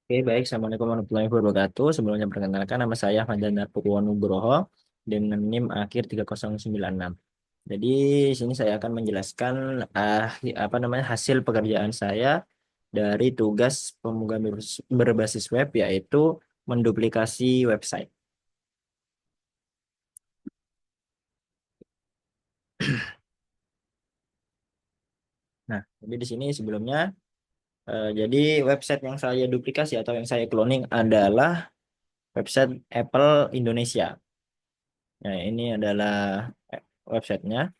Oke, baik. Assalamualaikum warahmatullahi wabarakatuh. Sebelumnya perkenalkan nama saya Ahmad Dandar Purwonugroho dengan NIM akhir 3096. Jadi sini saya akan menjelaskan apa namanya hasil pekerjaan saya dari tugas pembukaan berbasis web yaitu menduplikasi website. Nah, jadi di sini sebelumnya jadi website yang saya duplikasi atau yang saya cloning adalah website Apple Indonesia. Nah, ini adalah websitenya.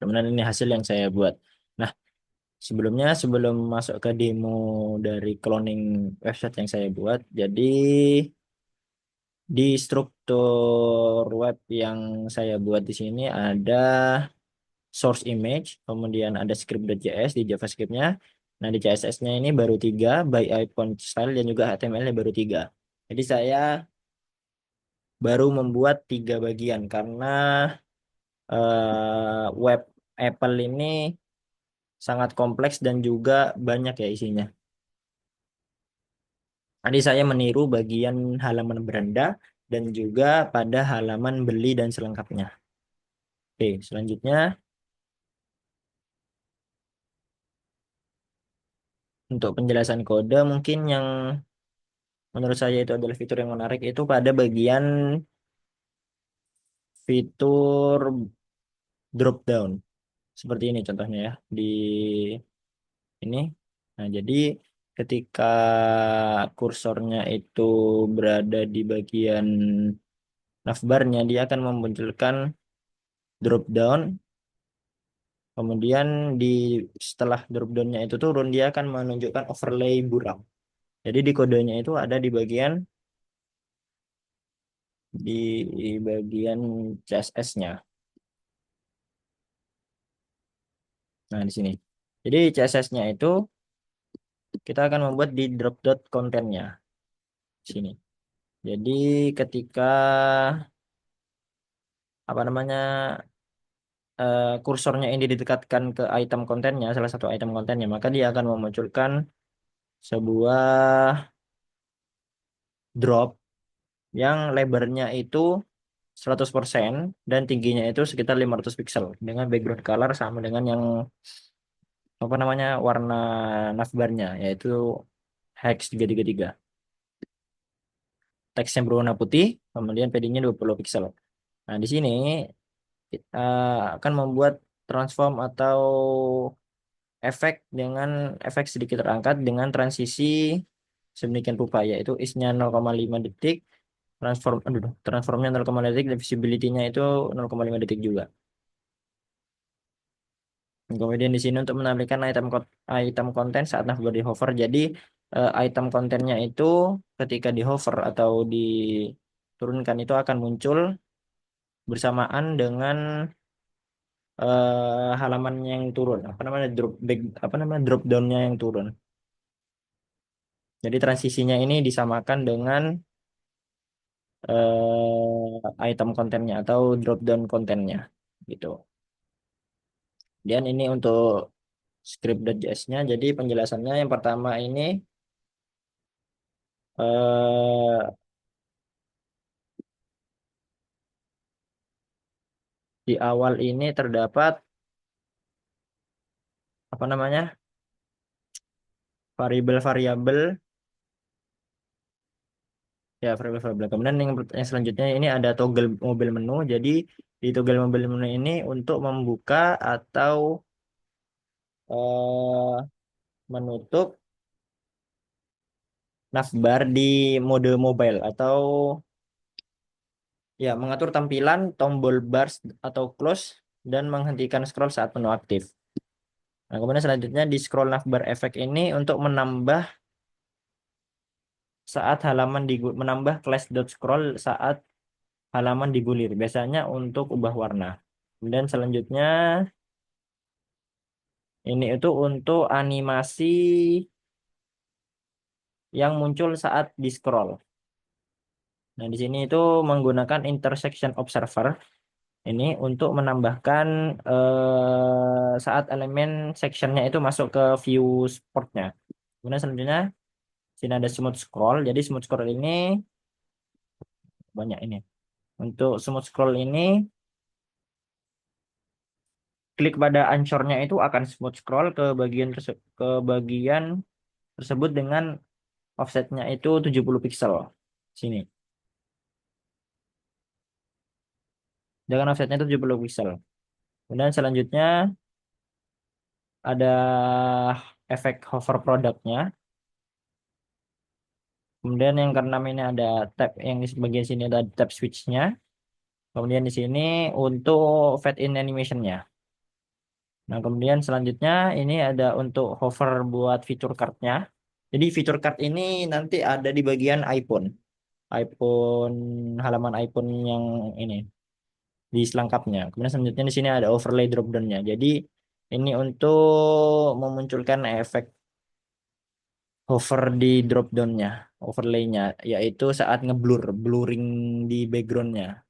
Kemudian ini hasil yang saya buat. Nah, sebelumnya sebelum masuk ke demo dari cloning website yang saya buat, jadi di struktur web yang saya buat di sini ada source image, kemudian ada script.js di JavaScript-nya. Nah, di CSS-nya ini baru tiga, by icon style dan juga HTML-nya baru tiga. Jadi saya baru membuat tiga bagian karena web Apple ini sangat kompleks dan juga banyak ya isinya. Tadi saya meniru bagian halaman beranda dan juga pada halaman beli dan selengkapnya. Oke, selanjutnya untuk penjelasan kode mungkin yang menurut saya itu adalah fitur yang menarik itu pada bagian fitur drop down. Seperti ini contohnya ya di ini. Nah, jadi ketika kursornya itu berada di bagian navbarnya dia akan memunculkan drop down. Kemudian di setelah drop-downnya itu turun, dia akan menunjukkan overlay buram. Jadi di kodenya itu ada di bagian CSS-nya. Nah, di sini. Jadi CSS-nya itu kita akan membuat di drop dot kontennya di sini. Jadi ketika apa namanya kursornya ini didekatkan ke item kontennya, salah satu item kontennya, maka dia akan memunculkan sebuah drop yang lebarnya itu 100% dan tingginya itu sekitar 500 pixel dengan background color sama dengan yang apa namanya warna navbarnya yaitu hex 333. Teksnya berwarna putih, kemudian paddingnya 20 pixel. Nah, di sini kita akan membuat transform atau efek dengan efek sedikit terangkat dengan transisi sedemikian rupa yaitu is-nya 0,5 detik, transformnya 0,5 detik dan visibility-nya itu 0,5 detik juga. Kemudian di sini untuk menampilkan item konten saat navbar di hover. Jadi item kontennya itu ketika di hover atau diturunkan itu akan muncul bersamaan dengan halaman yang turun. Apa namanya drop back apa namanya drop down-nya yang turun. Jadi transisinya ini disamakan dengan item kontennya atau drop down kontennya gitu. Dan ini untuk script.js-nya. Jadi penjelasannya yang pertama ini eh, di awal ini terdapat apa namanya variabel-variabel ya variabel-variabel. Kemudian yang selanjutnya ini ada toggle mobile menu. Jadi di toggle mobile menu ini untuk membuka atau eh, menutup navbar di mode mobile atau ya mengatur tampilan tombol bars atau close dan menghentikan scroll saat menu aktif. Nah, kemudian selanjutnya di scroll navbar effect ini untuk saat halaman menambah class.scroll saat halaman digulir, biasanya untuk ubah warna. Dan selanjutnya ini itu untuk animasi yang muncul saat di scroll. Nah, di sini itu menggunakan intersection observer ini untuk menambahkan saat elemen sectionnya itu masuk ke view sportnya. Kemudian selanjutnya Sini ada smooth scroll. Jadi smooth scroll ini banyak ini. Untuk smooth scroll ini, klik pada ancornya itu akan smooth scroll ke bagian tersebut dengan offsetnya itu 70 pixel. Sini. Dengan offsetnya itu 70 pixel. Kemudian selanjutnya ada efek hover produknya. Kemudian yang keenam ini ada tab yang di bagian sini ada tab switch-nya. Kemudian di sini untuk fade in animation-nya. Nah, kemudian selanjutnya ini ada untuk hover buat fitur card-nya. Jadi fitur card ini nanti ada di bagian iPhone. iPhone halaman iPhone yang ini di selangkapnya. Kemudian selanjutnya di sini ada overlay drop down-nya. Jadi ini untuk memunculkan efek hover di drop down-nya, overlay-nya, yaitu saat blurring di background-nya.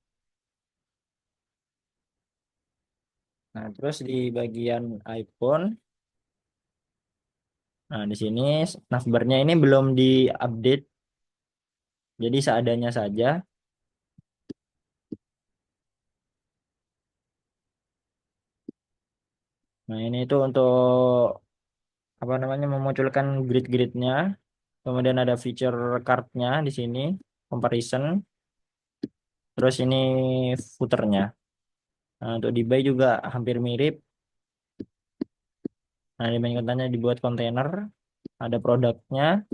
Nah, terus di bagian iPhone, nah di sini navbarnya ini belum diupdate, jadi seadanya saja. Nah, ini itu untuk apa namanya memunculkan grid-gridnya. Kemudian ada feature card-nya di sini, comparison. Terus ini footer-nya. Nah, untuk di buy juga hampir mirip. Nah, di main content-nya dibuat kontainer, ada produknya.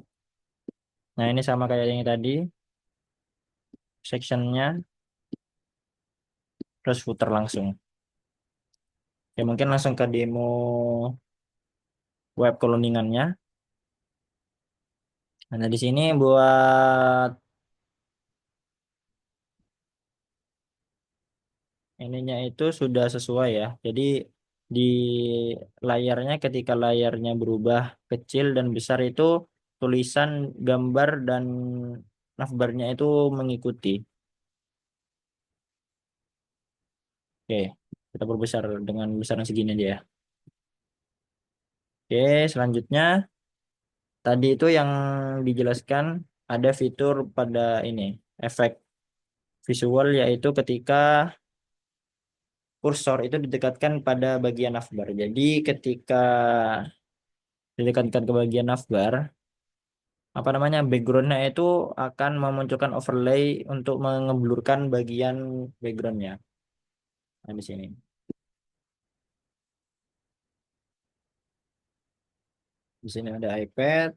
Nah, ini sama kayak yang tadi, sectionnya, terus footer langsung. Ya, mungkin langsung ke demo web cloningannya. Nah, di sini buat ininya itu sudah sesuai ya. Jadi di layarnya ketika layarnya berubah kecil dan besar itu tulisan, gambar dan navbarnya itu mengikuti. Oke, kita perbesar dengan besaran segini aja ya. Oke, selanjutnya tadi itu yang dijelaskan ada fitur pada ini efek visual yaitu ketika kursor itu didekatkan pada bagian navbar. Jadi ketika didekatkan ke bagian navbar, apa namanya backgroundnya itu akan memunculkan overlay untuk mengeblurkan bagian backgroundnya. Nah, di sini. Di sini ada iPad,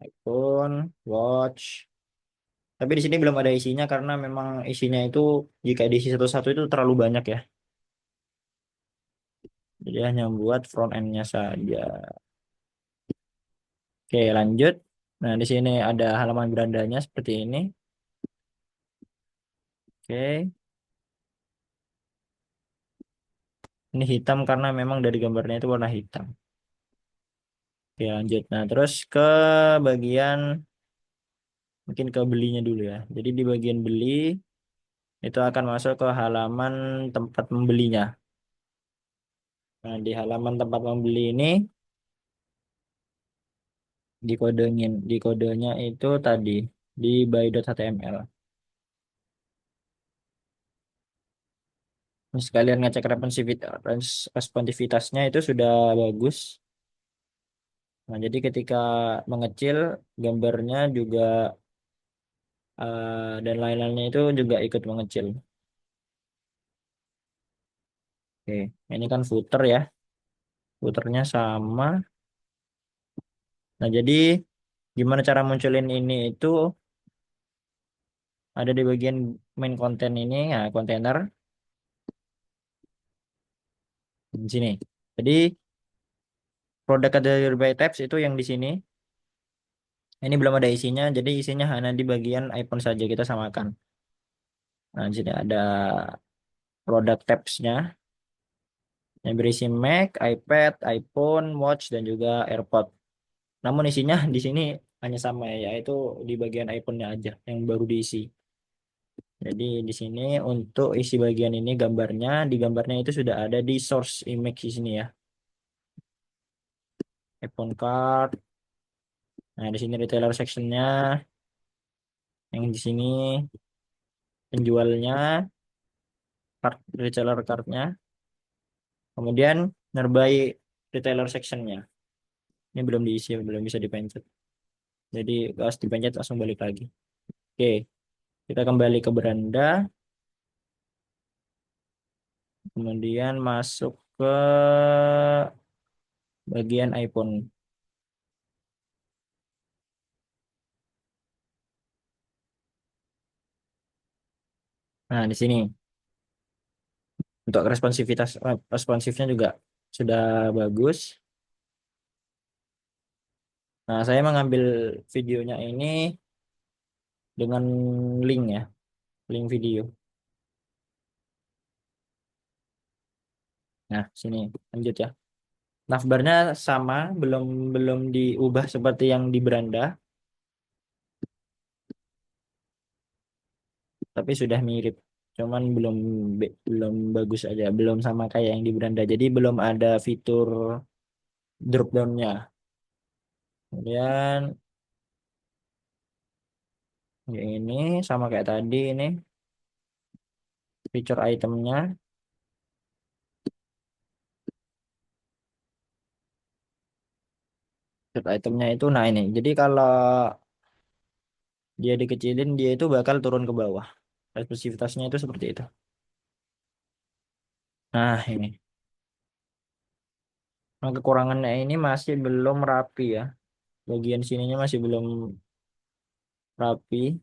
iPhone, Watch. Tapi di sini belum ada isinya karena memang isinya itu jika diisi satu-satu itu terlalu banyak ya. Jadi hanya buat front end-nya saja. Oke, lanjut. Nah, di sini ada halaman berandanya seperti ini. Oke, ini hitam karena memang dari gambarnya itu warna hitam. Oke, lanjut. Nah, terus ke bagian mungkin ke belinya dulu ya. Jadi di bagian beli itu akan masuk ke halaman tempat membelinya. Nah, di halaman tempat membeli ini di kodenya itu tadi di buy.html. Ini sekalian ngecek responsivitasnya itu sudah bagus. Nah, jadi ketika mengecil gambarnya juga dan lain-lainnya itu juga ikut mengecil. Oke, ini kan footer ya. Footernya sama. Nah, jadi gimana cara munculin ini itu ada di bagian main konten ini ya, kontainer di sini. Jadi produk category by types itu yang di sini. Ini belum ada isinya, jadi isinya hanya di bagian iPhone saja kita samakan. Nah, di sini ada produk tabs-nya yang berisi Mac, iPad, iPhone, Watch dan juga AirPod. Namun isinya di sini hanya sama ya, yaitu di bagian iPhone-nya aja yang baru diisi. Jadi di sini untuk isi bagian ini gambarnya, di gambarnya itu sudah ada di source image di sini ya. iPhone card, Nah, di sini retailer sectionnya, yang di sini penjualnya, card, reseller cardnya, kemudian nearby retailer sectionnya. Ini belum diisi, belum bisa dipencet. Jadi pas dipencet langsung balik lagi. Oke, kita kembali ke beranda, kemudian masuk ke bagian iPhone. Nah, di sini untuk responsifnya juga sudah bagus. Nah, saya mengambil videonya ini dengan link ya, link video. Nah, sini lanjut ya. Navbarnya sama, belum belum diubah seperti yang di beranda, tapi sudah mirip. Cuman belum bagus aja, belum sama kayak yang di beranda. Jadi belum ada fitur drop down-nya. Kemudian yang ini sama kayak tadi ini fitur itemnya. Fitur itemnya itu, nah ini. Jadi kalau dia dikecilin, dia itu bakal turun ke bawah. Responsivitasnya itu seperti itu. Nah, ini. Nah, kekurangannya ini masih belum rapi ya. Bagian sininya masih belum rapi.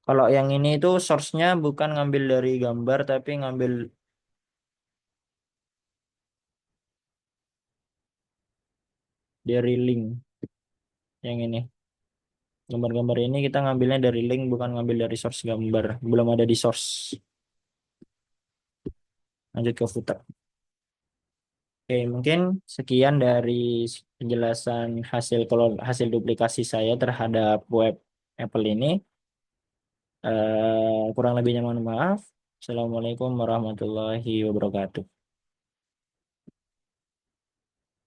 Kalau yang ini itu source-nya bukan ngambil dari gambar, tapi ngambil dari link. Yang ini. Gambar-gambar ini kita ngambilnya dari link, bukan ngambil dari source gambar. Belum ada di source. Lanjut ke footer. Oke, mungkin sekian dari penjelasan hasil duplikasi saya terhadap web Apple ini. Kurang lebihnya mohon maaf. Assalamualaikum warahmatullahi wabarakatuh.